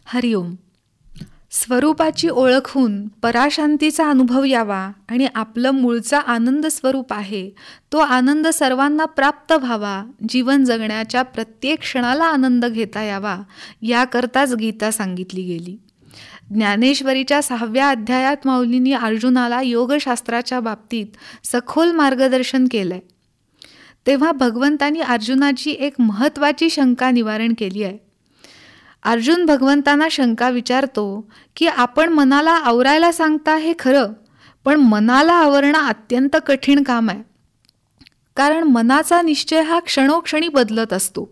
हरिओम. स्वरूपाची ओळख होऊन पराशांतीचा अनुभव यावा आणि आपलं मूळचा आनंद स्वरूप आहे तो आनंद सर्वांना प्राप्त व्हावा, जीवन जगण्याच्या प्रत्येक क्षणाला आनंद घेता यावा, याकरताच गीता सांगितली गेली. ज्ञानेश्वरीच्या 6व्या अध्यायात माऊलींनी अर्जुनाला योगशास्त्राच्या बाबतीत सखोल मार्गदर्शन केलंय. तेव्हा भगवंतांनी अर्जुनाची एक महत्त्वाची शंका निवारण केली आहे. अर्जुन भगवंतांना शंका विचारतो की आपण मनाला आवरायला सांगता हे खरं, पण मनाला आवरणं अत्यंत कठीण काम आहे. कारण मनाचा निश्चय हा क्षणोक्षणी बदलत असतो.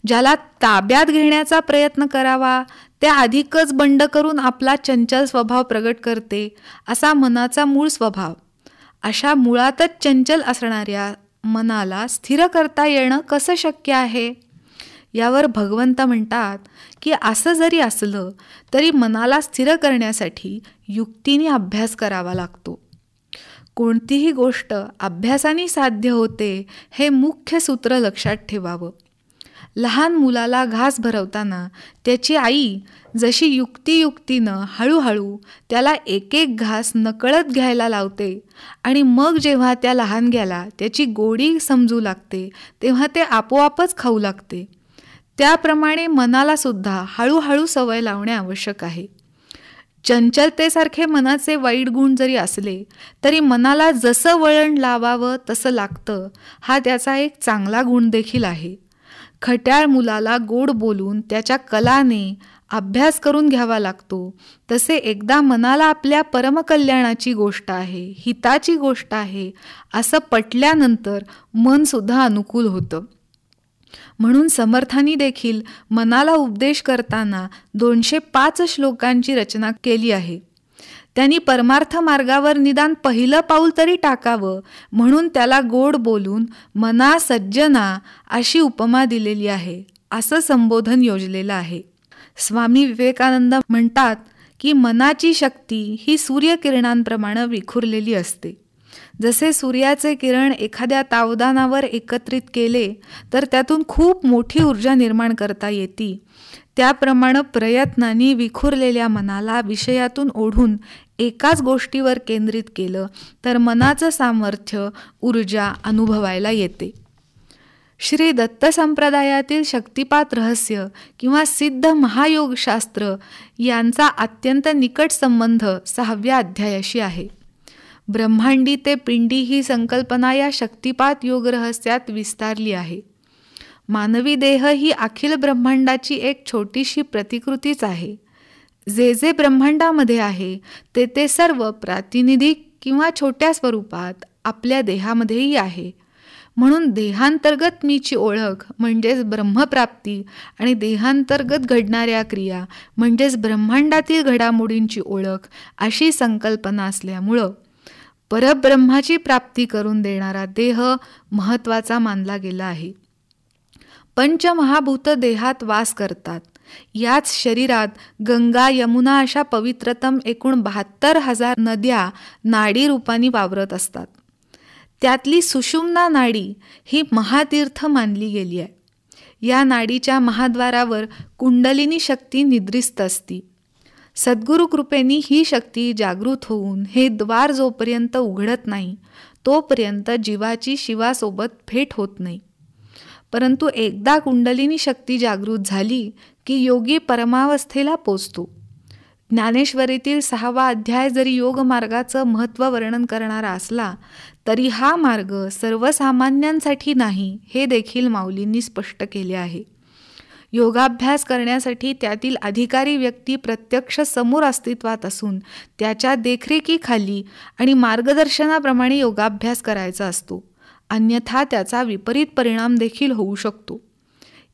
ज्याला ताब्यात घेण्याचा प्रयत्न करावा त्या अधिकच बंड करून आपला चंचल स्वभाव प्रगट करते, असा मनाचा मूळ स्वभाव. अशा मुळातच चंचल असणाऱ्या मनाला स्थिर करता येणं कसं शक्य आहे? यावर भगवंत म्हणतात की असं जरी असलं तरी मनाला स्थिर करण्यासाठी युक्तीने अभ्यास करावा लागतो. कोणतीही गोष्ट अभ्यासाने साध्य होते हे मुख्य सूत्र लक्षात ठेवावं. लहान मुलाला घास भरवताना त्याची आई जशी युक्तीनं हळूहळू त्याला एक एक घास नकळत घ्यायला लावते आणि मग जेव्हा त्या लहानग्याला त्याची गोडी समजू लागते तेव्हा ते आपोआपच खाऊ लागते, त्याप्रमाणे मनाला सुद्धा हळूहळू सवय लावणे आवश्यक आहे. चंचलतेसारखे मनाचे वाईट गुण जरी असले तरी मनाला जसं वळण लावावं तसं लागतं, हा त्याचा एक चांगला गुण देखील आहे. खट्याळ मुलाला गोड बोलून त्याच्या कलाने अभ्यास करून घ्यावा लागतो, तसे एकदा मनाला आपल्या परमकल्याणाची गोष्ट आहे, हिताची गोष्ट आहे असं पटल्यानंतर मन सुद्धा अनुकूल होतं. म्हणून समर्थांनी देखील मनाला उपदेश करताना 205 श्लोकांची रचना केली आहे. त्यांनी परमार्थ मार्गावर निदान पहिलं पाऊल तरी टाकावं म्हणून त्याला गोड बोलून मना सज्जना अशी उपमा दिलेली आहे, असं संबोधन योजलेलं आहे. स्वामी विवेकानंद म्हणतात की मनाची शक्ती ही सूर्यकिरणांप्रमाणे विखुरलेली असते. जसे सूर्याचे किरण एखाद्या तावदानावर एकत्रित केले तर त्यातून खूप मोठी ऊर्जा निर्माण करता येते, त्याप्रमाणे प्रयत्नांनी विखुरलेल्या मनाला विषयातून ओढून एकाच गोष्टीवर केंद्रित केलं तर मनाचं सामर्थ्य, ऊर्जा अनुभवायला येते. श्री दत्त संप्रदायातील शक्तिपात रहस्य किंवा सिद्ध महायोगशास्त्र यांचा अत्यंत निकट संबंध 6व्या अध्यायाशी आहे. ब्रह्मांडी ते पिंडी ही संकल्पना या शक्तिपात योग रहस्यात विस्तारली आहे. मानवी देह ही अखिल ब्रह्मांडाची एक छोटीशी प्रतिकृतीच आहे. जे जे ब्रह्मांडामध्ये आहे ते सर्व प्रातिनिधिक किंवा छोट्या स्वरूपात आपल्या देहामध्येही आहे. म्हणून देहांतर्गत मीची ओळख म्हणजेच ब्रह्मप्राप्ती आणि देहांतर्गत घडणाऱ्या क्रिया म्हणजेच ब्रह्मांडातील घडामोडींची ओळख अशी संकल्पना असल्यामुळं परब्रह्माची प्राप्ती करून देणारा देह महत्त्वाचा मानला गेला आहे. पंचमहाभूत देहात वास करतात. याच शरीरात गंगा, यमुना अशा पवित्रतम एकूण 72,000 नद्या नाडी रूपाने वावरत असतात. त्यातली सुषुम्ना नाडी ही महातीर्थ मानली गेली आहे. या नाडीच्या महाद्वारावर कुंडलिनी शक्ती निद्रिस्त असती. सद्गुरु कृपेनी ही शक्ती जागृत होऊन हे द्वार जोपर्यंत उघडत नाही तोपर्यंत जीवाची शिवासोबत भेट होत नाही. परंतु एकदा कुंडलिनी शक्ती जागृत झाली की योगी परमावस्थेला पोचतो. ज्ञानेश्वरीतील 6वा अध्याय जरी योग मार्गाचं महत्त्व वर्णन करणारा असला तरी हा मार्ग सर्वसामान्यांसाठी नाही हे देखील माऊलींनी स्पष्ट केले आहे. योगाभ्यास करण्यासाठी त्यातील अधिकारी व्यक्ती प्रत्यक्ष समोर अस्तित्वात असून त्याच्या देखरेखीखाली आणि मार्गदर्शनाप्रमाणे योगाभ्यास करायचा असतो, अन्यथा त्याचा विपरीत परिणाम देखील होऊ शकतो.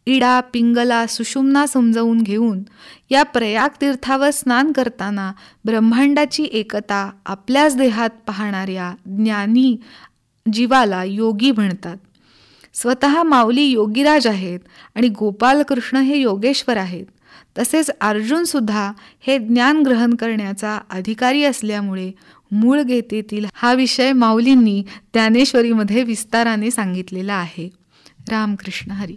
इडा, पिंगला, सुषुम्ना समजावून घेऊन या प्रयाग तीर्थावर स्नान करताना ब्रह्मांडाची एकता आपल्याच देहात पाहणाऱ्या ज्ञानी जीवाला योगी म्हणतात. स्वतः माऊली योगीराज आहेत आणि गोपालकृष्ण हे योगेश्वर आहेत. तसेच अर्जुन सुद्धा हे ज्ञान ग्रहण करण्याचा अधिकारी असल्यामुळे मूळ गीतेतील हा विषय माऊलींनी ज्ञानेश्वरीमध्ये विस्ताराने सांगितलेला आहे. रामकृष्ण हरी.